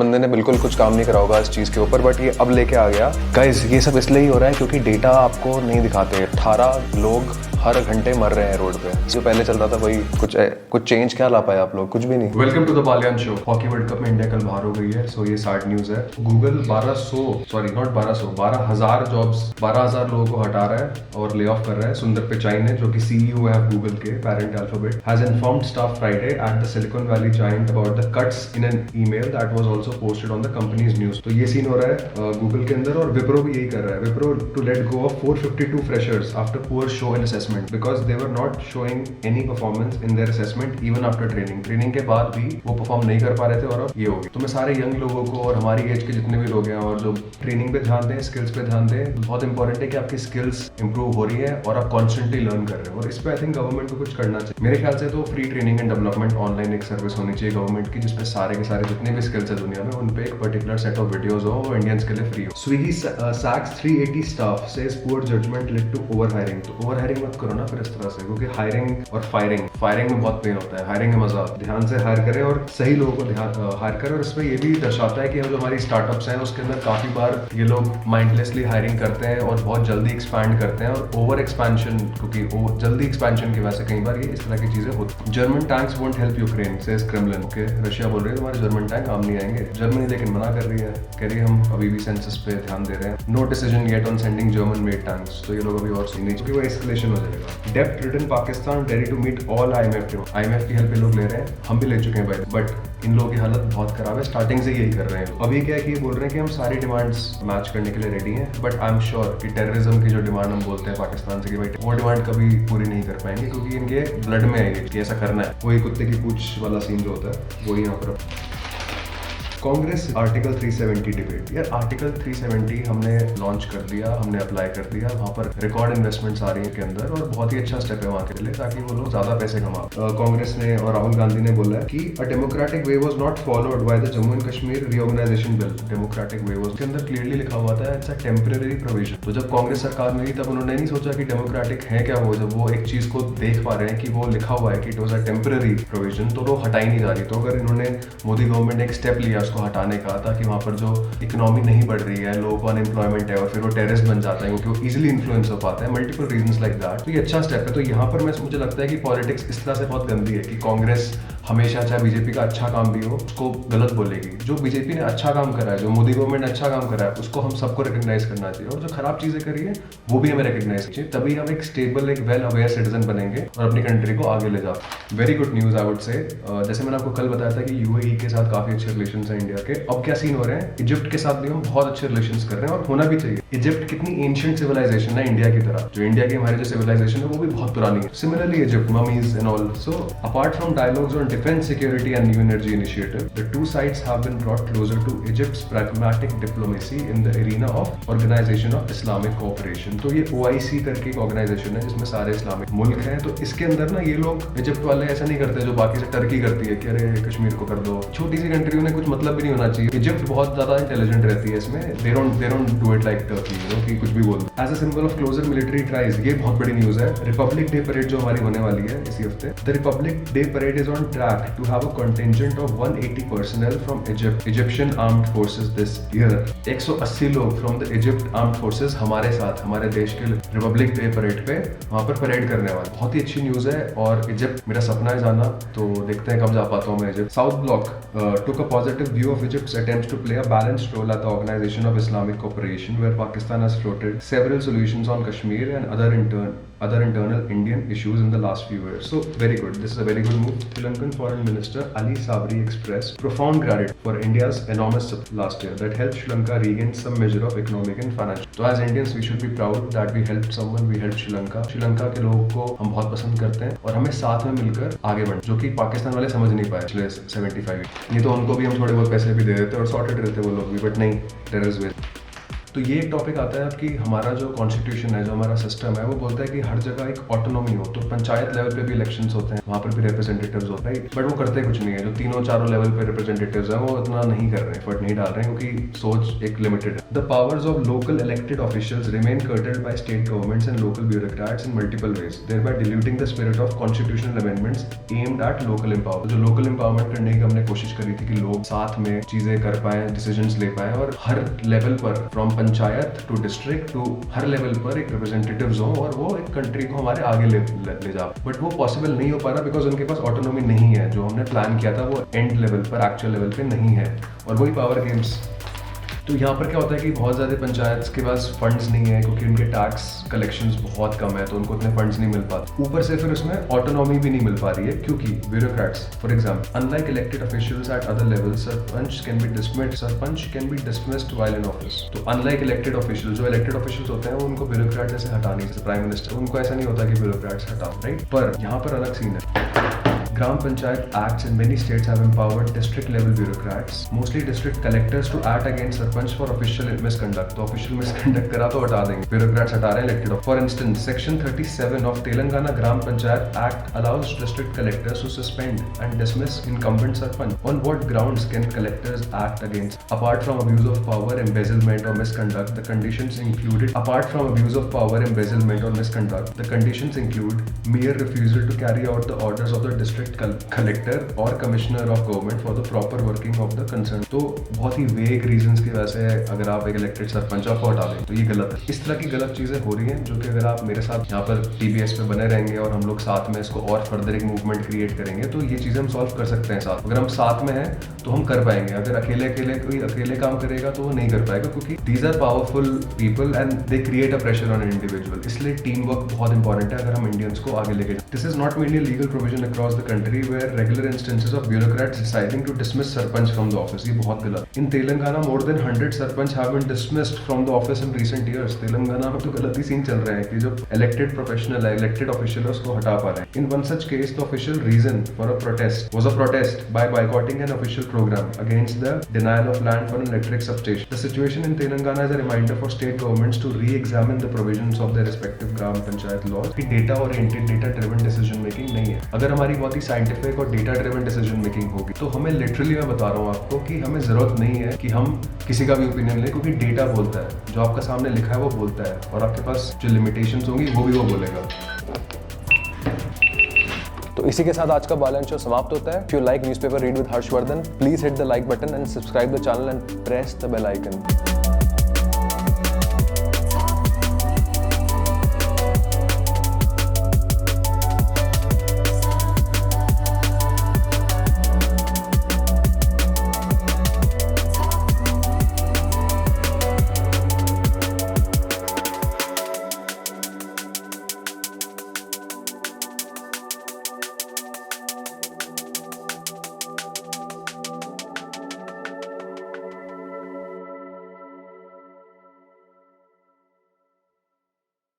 बंदे ने बिल्कुल कुछ काम नहीं करा होगा इस चीज़ के ऊपर, बट ये अब लेके आ गया। गाइस ये सब इसलिए ही हो रहा है क्योंकि डेटा आपको नहीं दिखाते। 18 लोग हर घंटे मर रहे हैं रोड पे। जो पहले चलता था वही कुछ चेंज क्या ला पाए आप लोग? कुछ भी नहीं। Welcome to the Baliyan show. Hockey world cup में इंडिया कल बाहर हो गई है, सो ये सैड न्यूज है। गूगल 12,000 जॉब्स, 12,000 लोगों को हटा रहा है और ले ऑफ कर रहा है। सुंदर पिचाई ने, जो कि सीईओ है गूगल के parent alphabet, has informed staff Friday at the silicon valley giant about the cuts in an email that was also posted on the companies news. तो ये सीन हो रहा है गूगल के अंदर, और विप्रो भी यही कर रहा है। Wipro to let go of 452 freshers after poor show in assessment because they were not showing any performance in their assessment even after training के बाद भी वो परफॉर्म नहीं कर पा रहे थे, और अब ये हो गया। तो मैं सारे यंग लोगों को और हमारी एज के जितने भी लोग हैं और जो ट्रेनिंग पे ध्यान दें, स्किल्स पे ध्यान दें। बहुत इंपॉर्टेंट है कि आपकी स्किल्स इंप्रूव हो रही है और आप कॉन्स्टेंटली लर्न कर रहे हो, और इस पे आई थिंक गवर्नमेंट को कुछ करना चाहिए। मेरे ख्याल से तो free training and development online एक सर्विस होनी चाहिए गवर्नमेंट की, जिसपे सारे के सारे जितने भी स्किल्स है दुनिया में, उन पे एक पर्टिकुलर सेट ऑफ वीडियोस हो, वो इंडियंस के लिए फ्री हो। Swiggy sacks 380 staff, says poor judgement led to over hiring. तो ओवर हायरिंग मत करो ना फिर इस तरह से, क्योंकि हायरिंग और फायरिंग में बहुत पेन होता है। हायरिंग में मजा, ध्यान से हायर करें और सही लोगों को हायर करें। और इसमें ये भी दर्शाता है कि जो हमारी स्टार्टअप्स हैं उसके अंदर काफी बार ये लोग माइंडलेसली हायरिंग करते हैं और बहुत जल्दी एक्सपैंड करते हैं, और ओवर एक्सपेंशन, क्योंकि जल्दी एक्सपेंशन की वजह से कई बार ये इस तरह की चीजें होती। German tanks won't help Ukraine, says Kremlin. Okay, Russia बोल रही है तुम्हारे जर्मन टैंक काम नहीं आएंगे। जर्मनी लेकिन मना कर रही है, कह रही है हम अभी भी सेंसस पे ध्यान दे रहे हैं। No decision yet on sending German made tanks. तो ये लोग अभी और सुन नहीं, क्योंकि वो एस्केलेशन हो जाएगा। डेप्ट return Pakistan ready to meet all IMF की हेल्प ये लोग ले रहे हैं, हम भी ले चुके हैं भाई, बट इन लोगों की हालत बहुत खराब है। स्टार्टिंग से यही कर रहे हैं। अभी क्या है कि ये बोल रहे हैं कि हम सारी डिमांड्स मैच करने के लिए रेडी हैं, बट आई एम श्योर कि टेररिज्म की जो डिमांड हम बोलते हैं पाकिस्तान से कि भाई वो डिमांड कभी पूरी नहीं कर पाएंगे, क्योंकि इनके ब्लड में है कि ऐसा करना है। वही कुत्ते की पूंछ वाला सीन जो होता है वही यहाँ पर। Congress article 370 debate. यार आर्टिकल 370 हमने लॉन्च कर दिया, हमने अप्लाई कर दिया, वहाँ पर रिकॉर्ड इन्वेस्टमेंट्स आ रही है के अंदर, और बहुत ही अच्छा स्टेप है वहाँ के लिए, ताकि वो लोग ज्यादा पैसे कमा। कांग्रेस ने और राहुल गांधी ने बोला है कि a democratic way was not followed by the Jammu and Kashmir reorganisation bill. Democratic way was के अंदर क्लियरली लिखा हुआ था इट्स अ टेम्परेरी प्रोविजन। तो जब कांग्रेस सरकार में थी तब उन्होंने नहीं सोचा कि डेमोक्रेटिक है क्या वो, जब वो एक चीज को देख पा रहे हैं कि वो लिखा हुआ है कि it was a temporary provision, तो वो हटाई नहीं जा रही। तो अगर इन्होंने मोदी गवर्नमेंट ने एक स्टेप लिया उसको हटाने का, कि वहां पर जो इकोनॉमी नहीं बढ़ रही है, लोगों को अनएम्प्लॉयमेंट है और फिर वो टेररिस्ट बन जाता है, क्योंकि वो इजीली इन्फ्लुएंस हो पाता है, मल्टीपल रीजंस लाइक दैट। तो ये अच्छा स्टेप है। तो यहाँ पर मुझे लगता है कि पॉलिटिक्स इस तरह से बहुत गंदी है कि कांग्रेस हमेशा, चाहे बीजेपी का अच्छा काम भी हो, उसको गलत बोलेगी। जो बीजेपी ने अच्छा काम करा है, जो मोदी गवर्नमेंट ने अच्छा काम करा है, उसको हम सबको रिकॉग्नाइज करना चाहिए, और जो खराब चीजें करी है वो भी हमें रिकॉग्नाइज चाहिए। तभी हम एक स्टेबल, एक वेल अवेयर सिटीजन बनेंगे और अपनी कंट्री को आगे ले जाते। Very good news I would say. जैसे मैंने आपको कल बताया था कि UAE के साथ काफी अच्छे रिलेशन है इंडिया के। अब क्या सीन हो रहे हैं, इजिप्ट के साथ भी हम बहुत अच्छे रिलेशन कर रहे हैं, और होना भी चाहिए। इजिप्ट कितनी एंशिएंट सिविलाइजेशन है इंडिया की तरह, जो इंडिया की हमारी जो सिविलाइजेशन है वो भी बहुत पुरानी है। Similarly Egypt, mummies and all. So apart from dialogues on defence, security and new energy initiative, the two sides have been brought closer to Egypt's pragmatic diplomacy in the arena of Organization of Islamic Cooperation। तो ये OIC करके एक organisation है जिसमें सारे Islamic मुल्क हैं। तो इसके अंदर ना ये लोग, इजिप्ट वाले ऐसा नहीं करते जो बाकी से टर्की करती है कि अरे कश्मीर को कर दो। छोटी सी कंट्री, उन्हें कुछ मतलब भी नहीं होना चाहिए। इजिप्ट बहुत ज्यादा इंटेलिजेंट रहती है इसमें। they don't do it like Turkey, कि कुछ भी बोल दो। As a symbol of closer military ties, ये बहुत बड़ी न्यूज है। रिपब्लिक डे परेड जो हमारी होने वाली है इसी हफ्ते, the Republic Day parade is on track to have a contingent of 180 personnel from Egyptian Armed Forces this year। 180 लोग from the Egypt Armed Forces हमारे साथ, हमारे देश के रिपब्लिक डे परेड पे वहाँ पर परेड करने वाले। बहुत ही अच्छी न्यूज है, और इजिप्ट मेरा सपना है जाना, तो देखते हैं कब जा पाता हूँ मैं Egypt. South block took a positive view of Egypt's attempts to play a balanced role at the Organization of Islamic Cooperation, where Pakistan has floated several solutions on Kashmir and other internal Indian issues in the last few years. So very good. This is a very good move. Sri Lankan Foreign Minister Ali Sabri expressed profound gratitude for India's enormous support last year that helped Sri Lanka regain some measure of economic and financial. So as Indians, we should be proud that we helped someone, we helped Sri Lanka. Sri Lanka के लोगों को हम बहुत पसंद करते हैं, और हमें साथ में मिलकर आगे बढ़ना, जो कि पाकिस्तान वाले समझ नहीं पाए पिछले 75 नहीं तो उनको भी हम थोड़े बहुत पैसे भी दे देते और सॉर्टेड रहते वो लोग भी, बट नहीं, टेररिस्ट तो ये एक टॉपिक आता है कि हमारा जो कॉन्स्टिट्यूशन है, जो हमारा सिस्टम है, वो बोलता है कि हर जगह एक ऑटोनॉमी हो। तो पंचायत लेवल पे भी इलेक्शंस होते हैं, वहाँ पर भी रिप्रेजेंटेटिव्स होते हैं, बट वो करते कुछ नहीं है। जो तीनों चारों लेवल पे रिप्रेजेंटेटिव्स हैं वो इतना नहीं कर रहे हैं, एफर्ट नहीं डाल रहे हैं, क्योंकि सोच एक लिमिटेड है। The powers of local elected officials remain curtailed by state governments and local bureaucrats in multiple ways, thereby diluting the spirit of constitutional amendments aimed at local empowerment. जो लोकल एम्पावरमेंट करने की हमने कोशिश करी थी कि लोग साथ में चीजें कर पाए, डिसीजंस ले पाए, और हर लेवल पर from panchayat to district to हर लेवल पर एक रिप्रेजेंटेटिव्स हो और वो एक कंट्री को हमारे आगे ले जाओ। बट वो पॉसिबल नहीं हो पा रहा बिकॉज उनके पास ऑटोनॉमी नहीं है। जो हमने प्लान किया था वो एंड लेवल पर, एक्चुअल लेवल पे नहीं है, और वही पावर गेम्स। तो यहाँ पर क्या होता है कि बहुत ज़्यादा पंचायत के पास फंड्स नहीं है, क्योंकि उनके टैक्स कलेक्शंस बहुत कम है, तो उनको इतने फंड्स नहीं मिल पाते। ऊपर से फिर उसमें ऑटोनॉमी भी नहीं मिल पा रही है, क्योंकि bureaucrats, for example, unlike elected officials eight other levels, sarpanch can be dismissed while in office. तो अनलाइक इलेक्टेड ऑफिशियल, जो इलेक्टेड ऑफिशियल्स होते हैं, वो उनको ब्यूरोक्रेट जैसे हटा नहीं, जैसे प्राइम मिनिस्टर, उनको ऐसा नहीं होता कि ब्यूरोक्रेट्स हटाओ, राइट। पर यहाँ पर अलग सीन है। Gram Panchayat Acts in many states have empowered district level bureaucrats, mostly district collectors, to act against sarpanch for official misconduct. तो official misconduct करा तो हटा देंगे, bureaucrats हटा रहे हैं elected। For instance, Section 37 of Telangana Gram Panchayat Act allows district collectors to suspend and dismiss incumbent sarpanch. On what grounds can collectors act against? Apart from abuse of power, embezzlement or misconduct, the conditions included. Apart from abuse of power, embezzlement or misconduct, the conditions include mere refusal to carry out the orders of the district collector और commissioner of government for the proper working of the concern. तो बहुत ही वेग reasons की वजह से अगर आप एक इलेक्टेड सरपंच को हटा दें तो ये गलत है। इस तरह की गलत चीजें हो रही हैं, जो कि अगर आप मेरे साथ यहाँ पर TBS पे बने रहेंगे और हम लोग साथ में इसको और फर्दर एक मूवमेंट क्रिएट करेंगे, तो ये चीजें हम सॉल्व कर सकते हैं साथ। अगर हम साथ में हैं तो हम कर पाएंगे। अगर कोई अकेले काम करेगा तो वो नहीं कर पाएगा, क्योंकि these are powerful people and they create a pressure on an individual. इसलिए टीम वर्क बहुत इंपॉर्टेंट है अगर हम इंडियंस को आगे लेके जाए। This is not mainly legal provision across the country where regular instances of bureaucrats deciding to dismiss sarpanch from the office। ये बहुत गलत। In Telangana more than 100 sarpanch have been dismissed from the office in recent years। Telangana में तो गलत ही scene चल रहे हैं कि जो elected professional है, elected official है, उसको हटा पा रहे हैं। In one such case, the official reason for a protest was a protest by boycotting an official program against the denial of land for an electric substation। The situation in Telangana is a reminder for state governments to re-examine the provisions of their respective gram panchayat laws कि data oriented, data driven decision making नहीं है। अगर हमारी बहुत ही scientific और data driven decision making होगी तो हमें लिटरली, मैं बता रहा हूँ आपको, कि हमें जरूरत नहीं है कि हम किसी का भी ओपिनियन लें, क्योंकि डेटा बोलता है, जो आपका सामने लिखा है वो बोलता है, और आपके पास जो लिमिटेशंस होंगी वो भी वो बोलेगा। तो इसी के साथ आज का बालान शो समाप्त होता है। If you like newspaper read with Harshvardhan, please hit the like button and subscribe the channel and press the bell icon.